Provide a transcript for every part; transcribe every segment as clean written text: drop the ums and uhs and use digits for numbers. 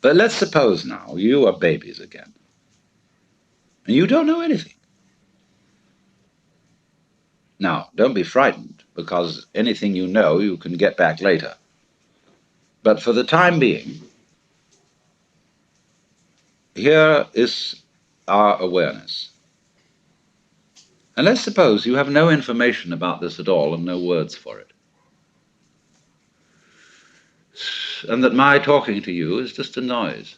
But let's suppose now you are babies again, and you don't know anything. Now, don't be frightened, because anything you know you can get back later. But for the time being, here is our awareness. And let's suppose you have no information about this at all and no words for it. And that my talking to you is just a noise.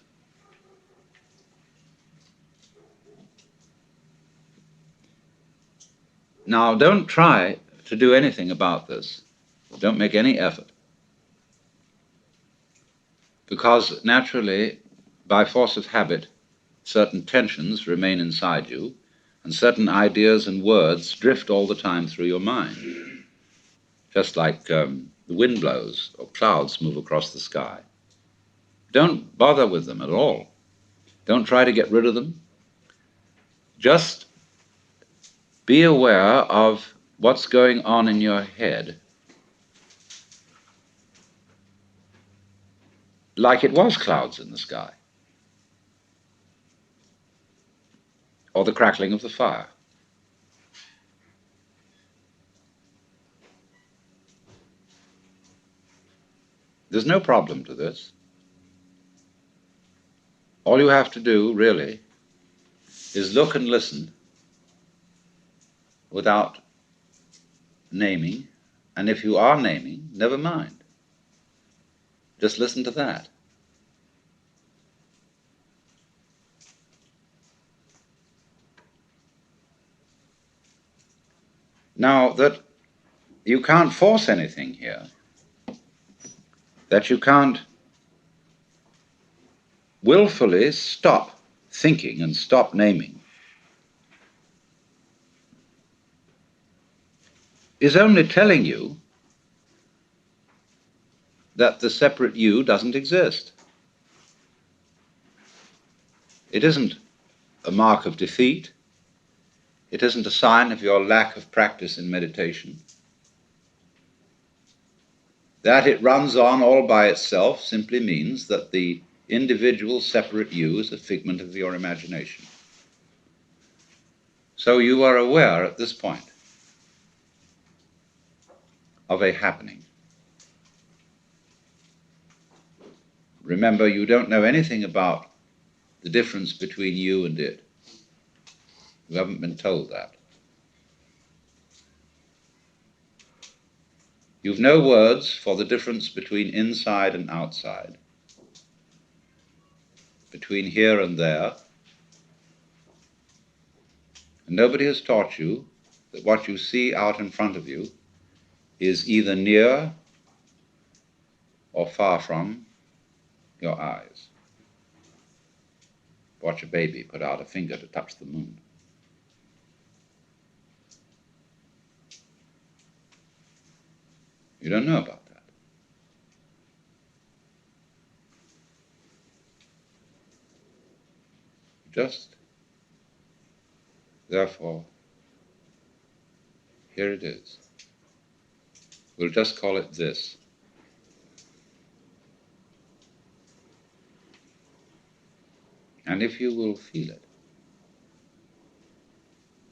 Now, don't try to do anything about this. Don't make any effort. Because naturally, by force of habit, certain tensions remain inside you, and certain ideas and words drift all the time through your mind. Just like the wind blows or clouds move across the sky. Don't bother with them at all. Don't try to get rid of them. Just be aware of what's going on in your head, like it was clouds in the sky, or the crackling of the fire. There's no problem to this. All you have to do, really, is look and listen without naming, and if you are naming, never mind. Just listen to that. Now, that you can't force anything here, that you can't willfully stop thinking and stop naming, is only telling you that the separate you doesn't exist. It isn't a mark of defeat. It isn't a sign of your lack of practice in meditation. That it runs on all by itself simply means that the individual separate you is a figment of your imagination. So you are aware at this point of a happening. Remember, you don't know anything about the difference between you and it. You haven't been told that. You've no words for the difference between inside and outside, between here and there. And nobody has taught you that what you see out in front of you is either near or far from your eyes. Watch a baby put out a finger to touch the moon. You don't know about that. Just, therefore, here it is. We'll just call it this. And if you will feel it,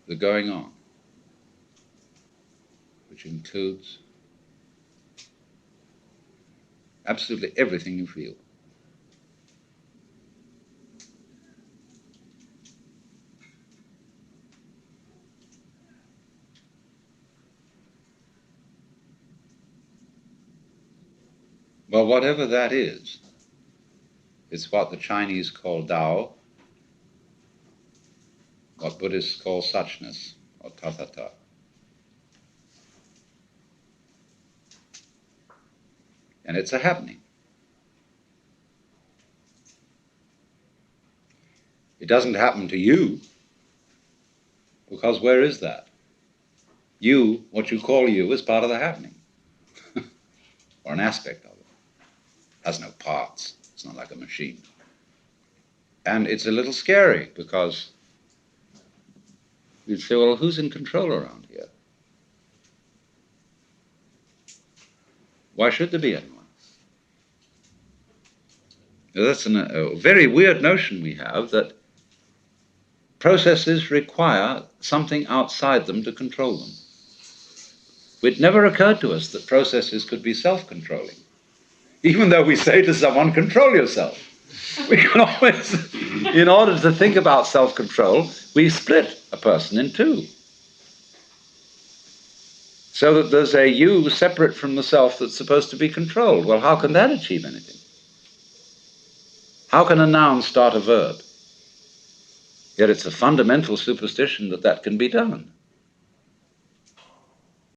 the going on, which includes absolutely everything you feel. Well, whatever that is, it's what the Chinese call Tao, what Buddhists call suchness, or tathata. And it's a happening. It doesn't happen to you, because where is that? You, what you call you, is part of the happening, or an aspect of it. It has no parts. It's not like a machine. And it's a little scary, because you'd say, well, who's in control around here? Why should there be anyone? That's a very weird notion we have, that processes require something outside them to control them. It never occurred to us that processes could be self-controlling. Even though we say to someone, control yourself. We can always, in order to think about self-control, we split a person in two. So that there's a you separate from the self that's supposed to be controlled. Well, how can that achieve anything? How can a noun start a verb? Yet it's a fundamental superstition that that can be done.